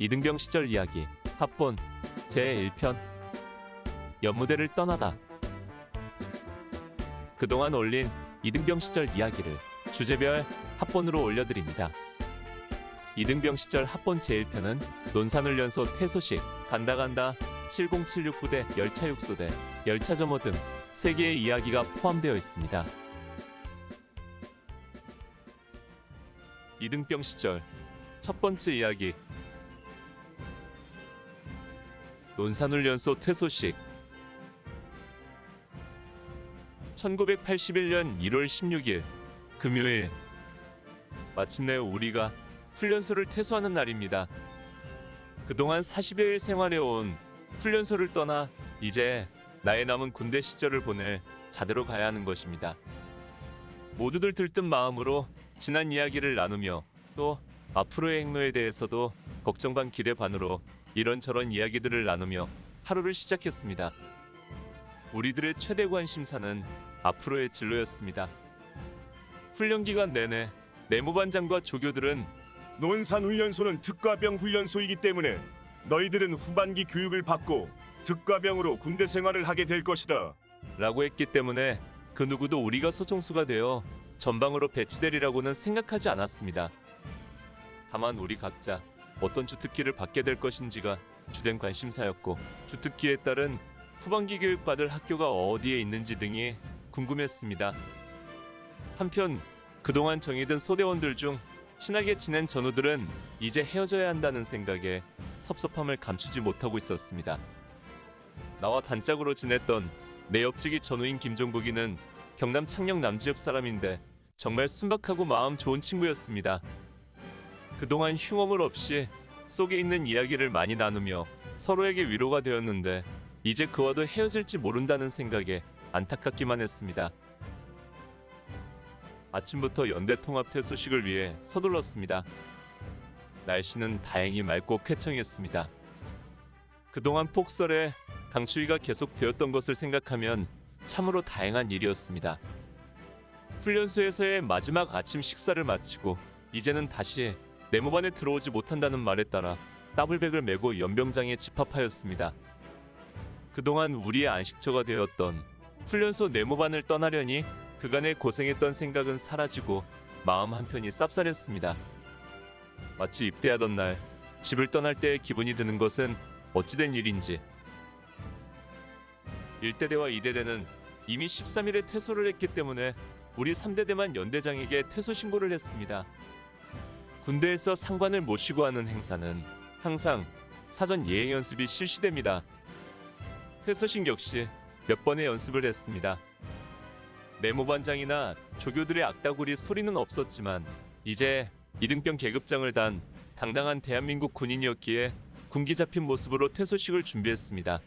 이등병 시절 이야기 합본 제1편 연무대를 떠나다. 그동안 올린 이등병 시절 이야기를 주제별 합본으로 올려드립니다. 이등병 시절 합본 제1편은 논산훈련소 퇴소식, 간다간다, 7076 부대, 열차육소대, 열차점호 등 3개의 이야기가 포함되어 있습니다. 이등병 시절 첫 번째 이야기, 논산훈련소 퇴소식. 1981년 1월 16일 금요일, 마침내 우리가 훈련소를 퇴소하는 날입니다. 그동안 40여일 생활해온 훈련소를 떠나 이제 나의 남은 군대 시절을 보낼 자대로 가야 하는 것입니다. 모두들 들뜬 마음으로 지난 이야기를 나누며 또 앞으로의 행로에 대해서도 걱정 반 기대 반으로 이런저런 이야기들을 나누며 하루를 시작했습니다. 우리들의 최대 관심사는 앞으로의 진로였습니다. 훈련 기간 내내 내무반장과 조교들은 논산훈련소는 특가병 훈련소이기 때문에 너희들은 후반기 교육을 받고 특가병으로 군대 생활을 하게 될 것이다 라고 했기 때문에 그 누구도 우리가 소총수가 되어 전방으로 배치되리라고는 생각하지 않았습니다. 다만 우리 각자 어떤 주특기를 받게 될 것인지가 주된 관심사였고, 주특기에 따른 후반기 교육받을 학교가 어디에 있는지 등이 궁금했습니다. 한편 그동안 정해둔 소대원들 중 친하게 지낸 전우들은 이제 헤어져야 한다는 생각에 섭섭함을 감추지 못하고 있었습니다. 나와 단짝으로 지냈던 내 옆집이 전우인 김종국이는 경남 창녕 남지역 사람인데 정말 순박하고 마음 좋은 친구였습니다. 그동안 흉어물 없이 속에 있는 이야기를 많이 나누며 서로에게 위로가 되었는데 이제 그와도 헤어질지 모른다는 생각에 안타깝기만 했습니다. 아침부터 연대 통합 퇴소식을 위해 서둘렀습니다. 날씨는 다행히 맑고 쾌청했습니다. 그동안 폭설에 강추위가 계속되었던 것을 생각하면 참으로 다행한 일이었습니다. 훈련소에서의 마지막 아침 식사를 마치고 이제는 다시 내무반에 들어오지 못한다는 말에 따라 더블백을 메고 연병장에 집합하였습니다. 그동안 우리의 안식처가 되었던 훈련소 내무반을 떠나려니 그간의 고생했던 생각은 사라지고 마음 한편이 쌉쌀했습니다. 마치 입대하던 날 집을 떠날 때의 기분이 드는 것은 어찌된 일인지. 1대대와 2대대는 이미 13일에 퇴소를 했기 때문에 우리 3대대만 연대장에게 퇴소 신고를 했습니다. 군대에서 상관을 모시고 하는 행사는 항상 사전 예행 연습이 실시됩니다. 퇴소식 역시 몇 번의 연습을 했습니다. 내무반장이나 조교들의 악다구리 소리는 없었지만 이제 이등병 계급장을 단 당당한 대한민국 군인이었기에 군기 잡힌 모습으로 퇴소식을 준비했습니다.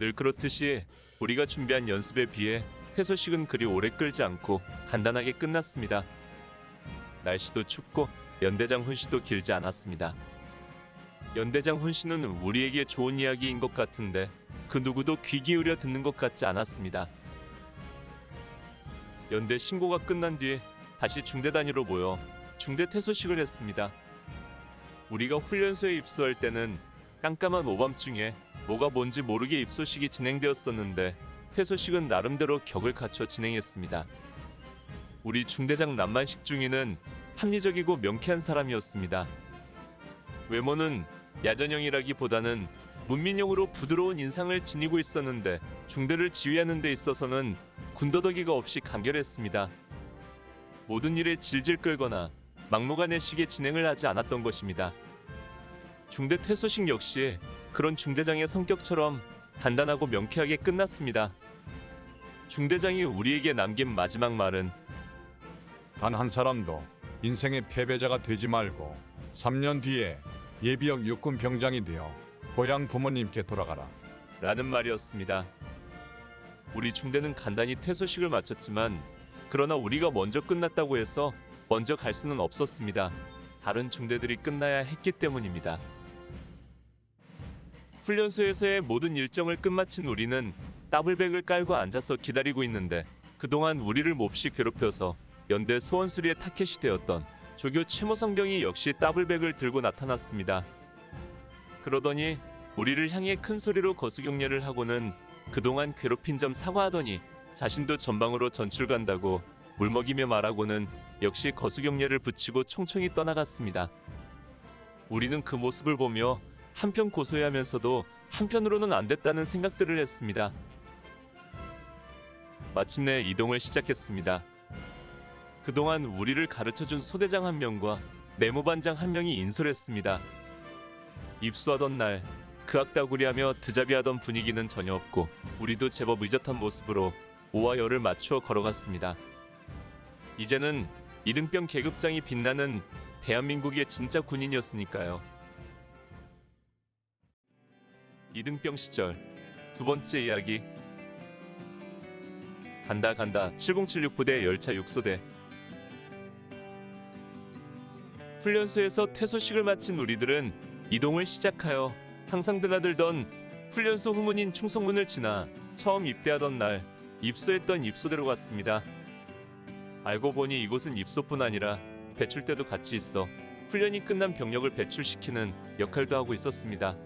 늘 그렇듯이 우리가 준비한 연습에 비해 퇴소식은 그리 오래 끌지 않고 간단하게 끝났습니다. 날씨도 춥고 연대장 훈시도 길지 않았습니다. 연대장 훈시는 우리에게 좋은 이야기인 것 같은데 그 누구도 귀 기울여 듣는 것 같지 않았습니다. 연대 신고가 끝난 뒤 다시 중대 단위로 모여 중대 퇴소식을 했습니다. 우리가 훈련소에 입소할 때는 깜깜한 오밤중에 뭐가 뭔지 모르게 입소식이 진행되었었는데 퇴소식은 나름대로 격을 갖춰 진행했습니다. 우리 중대장 남만식 중위는 합리적이고 명쾌한 사람이었습니다. 외모는 야전형이라기보다는 문민형으로 부드러운 인상을 지니고 있었는데 중대를 지휘하는 데 있어서는 군더더기가 없이 간결했습니다. 모든 일에 질질 끌거나 막무가내식의 진행을 하지 않았던 것입니다. 중대 퇴소식 역시 그런 중대장의 성격처럼 간단하고 명쾌하게 끝났습니다. 중대장이 우리에게 남긴 마지막 말은 단 한 사람도 인생의 패배자가 되지 말고 3년 뒤에 예비역 육군 병장이 되어 고향 부모님께 돌아가라 라는 말이었습니다. 우리 중대는 간단히 퇴소식을 마쳤지만 그러나 우리가 먼저 끝났다고 해서 먼저 갈 수는 없었습니다. 다른 중대들이 끝나야 했기 때문입니다. 훈련소에서의 모든 일정을 끝마친 우리는 더블백을 깔고 앉아서 기다리고 있는데 그동안 우리를 몹시 괴롭혀서 연대 소원수리의 타켓이 되었던 조교 최모성 병이 역시 더블백을 들고 나타났습니다. 그러더니 우리를 향해 큰 소리로 거수경례를 하고는 그동안 괴롭힌 점 사과하더니 자신도 전방으로 전출 간다고 물먹이며 말하고는 역시 거수경례를 붙이고 총총히 떠나갔습니다. 우리는 그 모습을 보며 한편 고소해하면서도 한편으로는 안 됐다는 생각들을 했습니다. 마침내 이동을 시작했습니다. 그동안 우리를 가르쳐준 소대장 한 명과 내무반장 한 명이 인솔했습니다. 입수하던 날 그악다구리하며 드자비하던 분위기는 전혀 없고 우리도 제법 의젓한 모습으로 오와 열을 맞추어 걸어갔습니다. 이제는 이등병 계급장이 빛나는 대한민국의 진짜 군인이었으니까요. 이등병 시절 두 번째 이야기. 간다 7076 부대 열차 6소대. 훈련소에서 퇴소식을 마친 우리들은 이동을 시작하여 항상 드나들던 훈련소 후문인 충성문을 지나 처음 입대하던 날 입소했던 입소대로 갔습니다. 알고 보니 이곳은 입소뿐 아니라 배출 때도 같이 있어 훈련이 끝난 병력을 배출시키는 역할도 하고 있었습니다.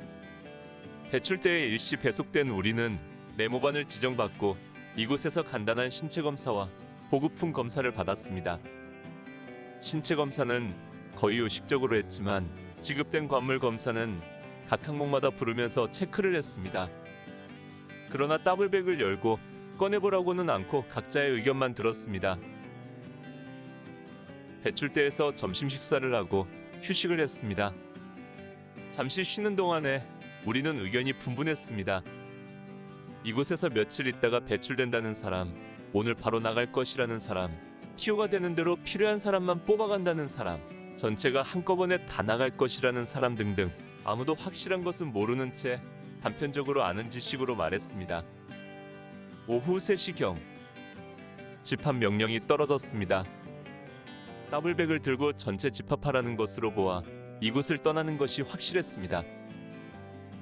배출 때에 일시 배속된 우리는 네모반을 지정받고 이곳에서 간단한 신체 검사와 보급품 검사를 받았습니다. 신체 검사는 거의 요식적으로 했지만 지급된 관물 검사는 각 항목마다 부르면서 체크를 했습니다. 그러나 더블백을 열고 꺼내보라고는 않고 각자의 의견만 들었습니다. 배출대에서 점심 식사를 하고 휴식을 했습니다. 잠시 쉬는 동안에 우리는 의견이 분분했습니다. 이곳에서 며칠 있다가 배출된다는 사람, 오늘 바로 나갈 것이라는 사람, 티오가 되는 대로 필요한 사람만 뽑아간다는 사람, 전체가 한꺼번에 다 나갈 것이라는 사람 등등 아무도 확실한 것은 모르는 채 단편적으로 아는 지식으로 말했습니다. 오후 3시경 집합 명령이 떨어졌습니다. 더블백을 들고 전체 집합하라는 것으로 보아 이곳을 떠나는 것이 확실했습니다.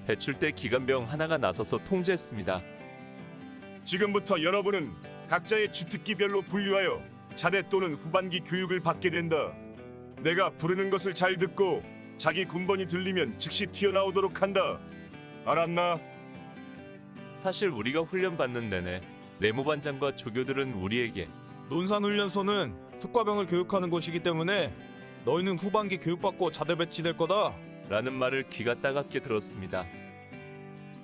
배출대 기관병 하나가 나서서 통제했습니다. 지금부터 여러분은 각자의 주특기별로 분류하여 자대 또는 후반기 교육을 받게 된다. 내가 부르는 것을 잘 듣고 자기 군번이 들리면 즉시 튀어나오도록 한다. 알았나? 사실 우리가 훈련받는 내내 내무반장과 조교들은 우리에게 논산훈련소는 특과병을 교육하는 곳이기 때문에 너희는 후반기 교육받고 자대 배치될 거다. 라는 말을 귀가 따갑게 들었습니다.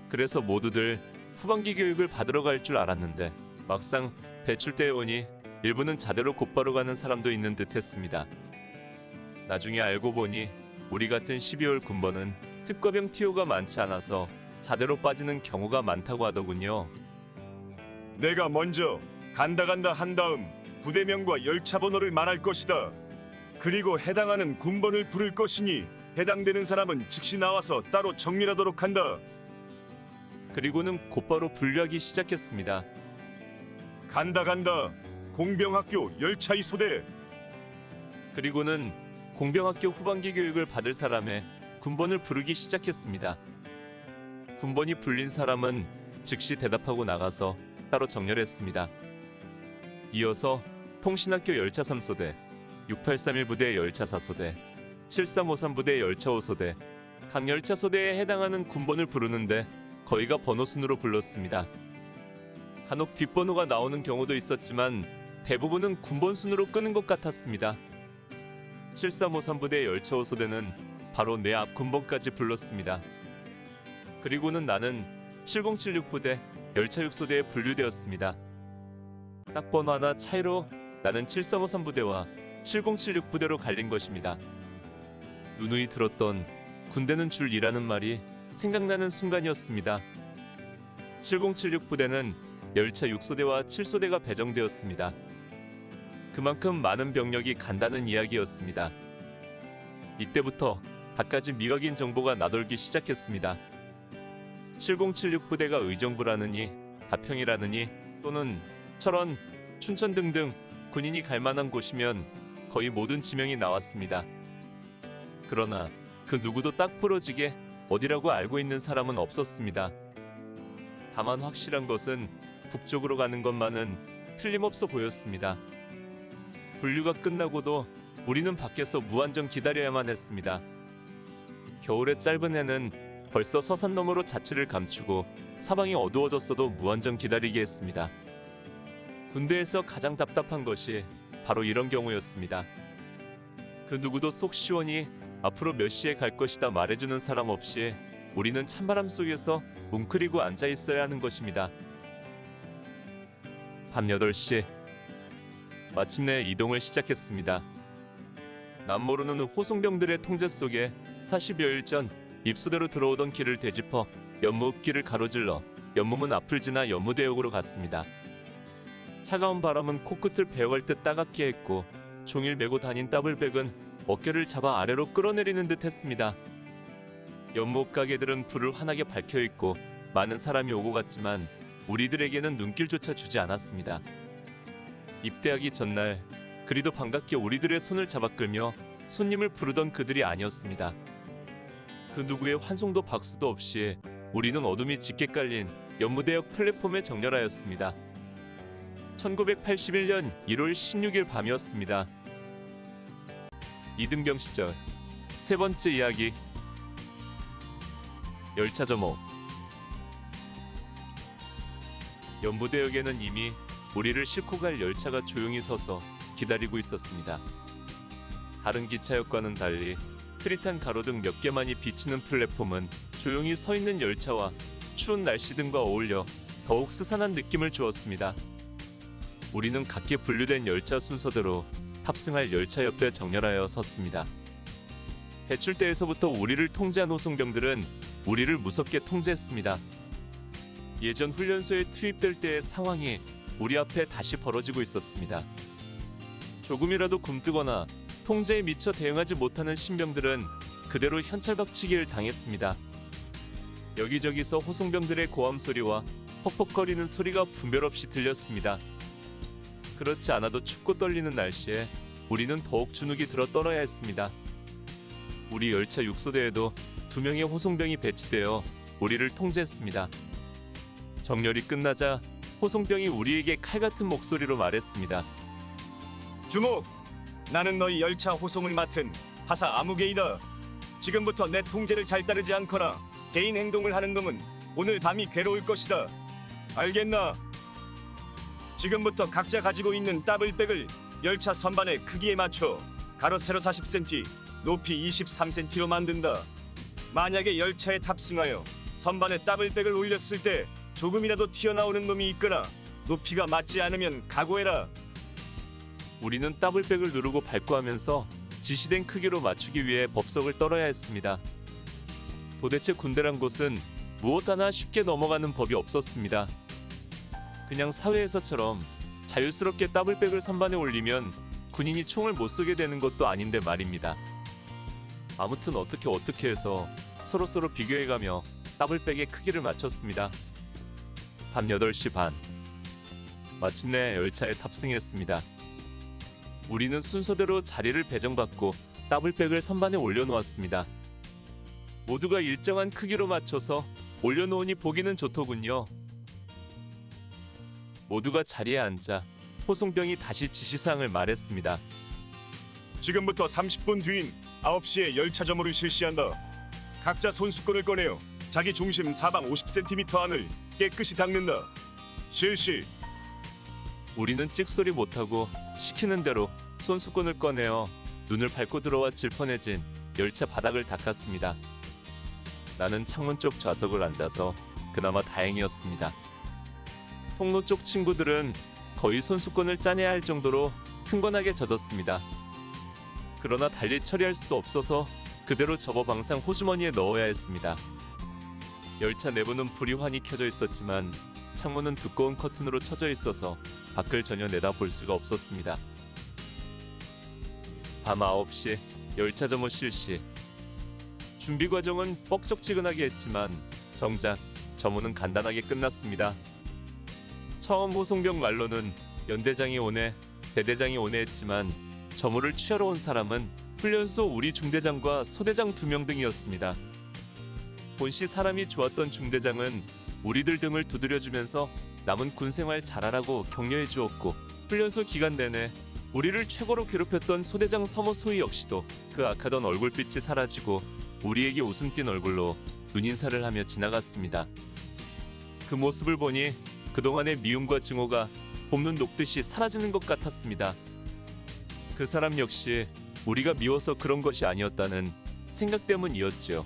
그래서 모두들 후반기 교육을 받으러 갈 줄 알았는데 막상 배출대에 오니 일부는 자대로 곧바로 가는 사람도 있는 듯 했습니다. 나중에 알고 보니 우리 같은 12월 군번은 특과병 TO가 많지 않아서 자대로 빠지는 경우가 많다고 하더군요. 내가 먼저 간다 한 다음 부대명과 열차 번호를 말할 것이다. 그리고 해당하는 군번을 부를 것이니 해당되는 사람은 즉시 나와서 따로 정리하도록 한다. 그리고는 곧바로 분류하기 시작했습니다. 간다 공병학교 열차 2소대. 그리고는 공병학교 후반기 교육을 받을 사람의 군번을 부르기 시작했습니다. 군번이 불린 사람은 즉시 대답하고 나가서 따로 정렬했습니다. 이어서 통신학교 열차 3소대, 6831 부대 열차 4소대, 7353 부대 열차 5소대, 각 열차 소대에 해당하는 군번을 부르는데 거의가 번호 순으로 불렀습니다. 간혹 뒷번호가 나오는 경우도 있었지만 대부분은 군번 순으로 끄는 것 같았습니다. 7353 부대 열차 5소대는 바로 내 앞 군번까지 불렀습니다. 그리고는 나는 7076 부대 열차 6소대에 분류되었습니다. 딱 번호 하나 차이로 나는 7353 부대와 7076 부대로 갈린 것입니다. 누누이 들었던 군대는 줄이라는 말이 생각나는 순간이었습니다. 7076 부대는 열차 6소대와 7소대가 배정되었습니다. 그만큼 많은 병력이 간다는 이야기였습니다. 이때부터 갖가지 미각인 정보가 나돌기 시작했습니다. 7076 부대가 의정부라느니 가평이라느니 또는 철원, 춘천 등등 군인이 갈 만한 곳이면 거의 모든 지명이 나왔습니다. 그러나 그 누구도 딱 부러지게 어디라고 알고 있는 사람은 없었습니다. 다만 확실한 것은 북쪽으로 가는 것만은 틀림없어 보였습니다. 분류가 끝나고도 우리는 밖에서 무한정 기다려야만 했습니다. 겨울의 짧은 해는 벌써 서산너머로 자취를 감추고 사방이 어두워졌어도 무한정 기다리게 했습니다. 군대에서 가장 답답한 것이 바로 이런 경우였습니다. 그 누구도 속 시원히 앞으로 몇 시에 갈 것이다 말해주는 사람 없이 우리는 찬바람 속에서 뭉클이고 앉아 있어야 하는 것입니다. 밤 8시 마침내 이동을 시작했습니다. 남모르는 호송병들의 통제 속에 40여일 전 입수대로 들어오던 길을 되짚어 연무읍길을 가로질러 연무문 앞을 지나 연무대역으로 갔습니다. 차가운 바람은 코끝을 베어갈 듯 따갑게 했고 종일 메고 다닌 더블백은 어깨를 잡아 아래로 끌어내리는 듯 했습니다. 연무읍 가게들은 불을 환하게 밝혀있고 많은 사람이 오고 갔지만 우리들에게는 눈길조차 주지 않았습니다. 입대하기 전날 그리도 반갑게 우리들의 손을 잡아 끌며 손님을 부르던 그들이 아니었습니다. 그 누구의 환송도 박수도 없이 우리는 어둠이 짙게 깔린 연무대역 플랫폼에 정렬하였습니다. 1981년 1월 16일 밤이었습니다. 이등병 시절 세 번째 이야기. 열차 점호. 연무대역에는 이미 우리를 싣고 갈 열차가 조용히 서서 기다리고 있었습니다. 다른 기차역과는 달리 흐릿한 가로등 몇 개만이 비치는 플랫폼은 조용히 서 있는 열차와 추운 날씨 등과 어울려 더욱 스산한 느낌을 주었습니다. 우리는 각기 분류된 열차 순서대로 탑승할 열차 옆에 정렬하여 섰습니다. 배출대에서부터 우리를 통제한 호송병들은 우리를 무섭게 통제했습니다. 예전 훈련소에 투입될 때의 상황이 우리 앞에 다시 벌어지고 있었습니다. 조금이라도 굼뜨거나 통제에 미처 대응하지 못하는 신병들은 그대로 현찰박치기를 당했습니다. 여기저기서 호송병들의 고함 소리와 퍽퍽거리는 소리가 분별 없이 들렸습니다. 그렇지 않아도 춥고 떨리는 날씨에 우리는 더욱 주눅이 들어 떨어야 했습니다. 우리 열차 육소대에도 2명의 호송병이 배치되어 우리를 통제했습니다. 정렬이 끝나자 호송병이 우리에게 칼같은 목소리로 말했습니다. 주목! 나는 너희 열차 호송을 맡은 하사 아무개이다. 지금부터 내 통제를 잘 따르지 않거나 개인 행동을 하는 놈은 오늘 밤이 괴로울 것이다. 알겠나? 지금부터 각자 가지고 있는 더블백을 열차 선반의 크기에 맞춰 가로 세로 40cm, 높이 23cm로 만든다. 만약에 열차에 탑승하여 선반에 더블백을 올렸을 때 조금이라도 튀어나오는 놈이 있거나 높이가 맞지 않으면 각오해라. 우리는 더블백을 누르고 밟고 하면서 지시된 크기로 맞추기 위해 법석을 떨어야 했습니다. 도대체 군대란 곳은 무엇 하나 쉽게 넘어가는 법이 없었습니다. 그냥 사회에서처럼 자유스럽게 더블백을 선반에 올리면 군인이 총을 못 쏘게 되는 것도 아닌데 말입니다. 아무튼 어떻게 해서 서로 비교해가며 더블백의 크기를 맞췄습니다. 밤 8시 반. 마침내 열차에 탑승했습니다. 우리는 순서대로 자리를 배정받고 더블백을 선반에 올려놓았습니다. 모두가 일정한 크기로 맞춰서 올려놓으니 보기는 좋더군요. 모두가 자리에 앉아 호송병이 다시 지시사항을 말했습니다. 지금부터 30분 뒤인 9시에 열차 점호를 실시한다. 각자 손수건을 꺼내어 자기 중심 사방 50cm 안을 깨끗이 닦는다. 실시. 우리는 찍소리 못하고 시키는 대로 손수건을 꺼내어 눈을 밟고 들어와 질펀해진 열차 바닥을 닦았습니다. 나는 창문 쪽 좌석을 앉아서 그나마 다행이었습니다. 통로 쪽 친구들은 거의 손수건을 짜내야 할 정도로 흥건하게 젖었습니다. 그러나 달리 처리할 수도 없어서 그대로 접어 방상 호주머니에 넣어야 했습니다. 열차 내부는 불이 환히 켜져 있었지만 창문은 두꺼운 커튼으로 쳐져 있어서 밖을 전혀 내다볼 수가 없었습니다. 밤 9시 열차 점호 실시. 준비 과정은 뻑적지근하게 했지만 정작 점호는 간단하게 끝났습니다. 처음 호송병 말로는 연대장이 오네, 대대장이 오네 했지만 점호를 취하러 온 사람은 훈련소 우리 중대장과 소대장 2명 등이었습니다. 본시 사람이 좋았던 중대장은 우리들 등을 두드려주면서 남은 군생활 잘하라고 격려해 주었고, 훈련소 기간 내내 우리를 최고로 괴롭혔던 소대장 서모 소희 역시도 그 악하던 얼굴빛이 사라지고 우리에게 웃음 띤 얼굴로 눈인사를 하며 지나갔습니다. 그 모습을 보니 그동안의 미움과 증오가 봄눈 녹듯이 사라지는 것 같았습니다. 그 사람 역시 우리가 미워서 그런 것이 아니었다는 생각 때문이었지요.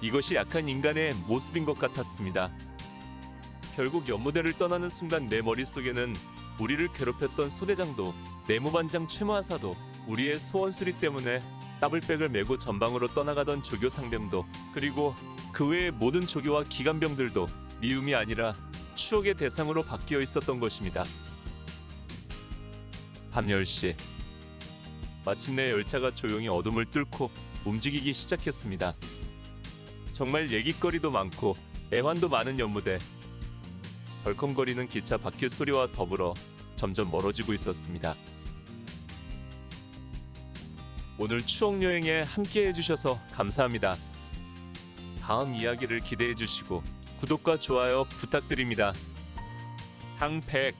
이것이 약한 인간의 모습인 것 같았습니다. 결국 연무대를 떠나는 순간 내 머릿속에는 우리를 괴롭혔던 소대장도 내무반장 최무하사도 우리의 소원수리 때문에 더블백을 메고 전방으로 떠나가던 조교 상병도 그리고 그 외의 모든 조교와 기관병들도 미움이 아니라 추억의 대상으로 바뀌어 있었던 것입니다. 밤 10시 마침내 열차가 조용히 어둠을 뚫고 움직이기 시작했습니다. 정말 얘기거리도 많고 애환도 많은 연무대. 덜컹거리는 기차 바퀴 소리와 더불어 점점 멀어지고 있었습니다. 오늘 추억 여행에 함께 해주셔서 감사합니다. 다음 이야기를 기대해 주시고 구독과 좋아요 부탁드립니다. 항백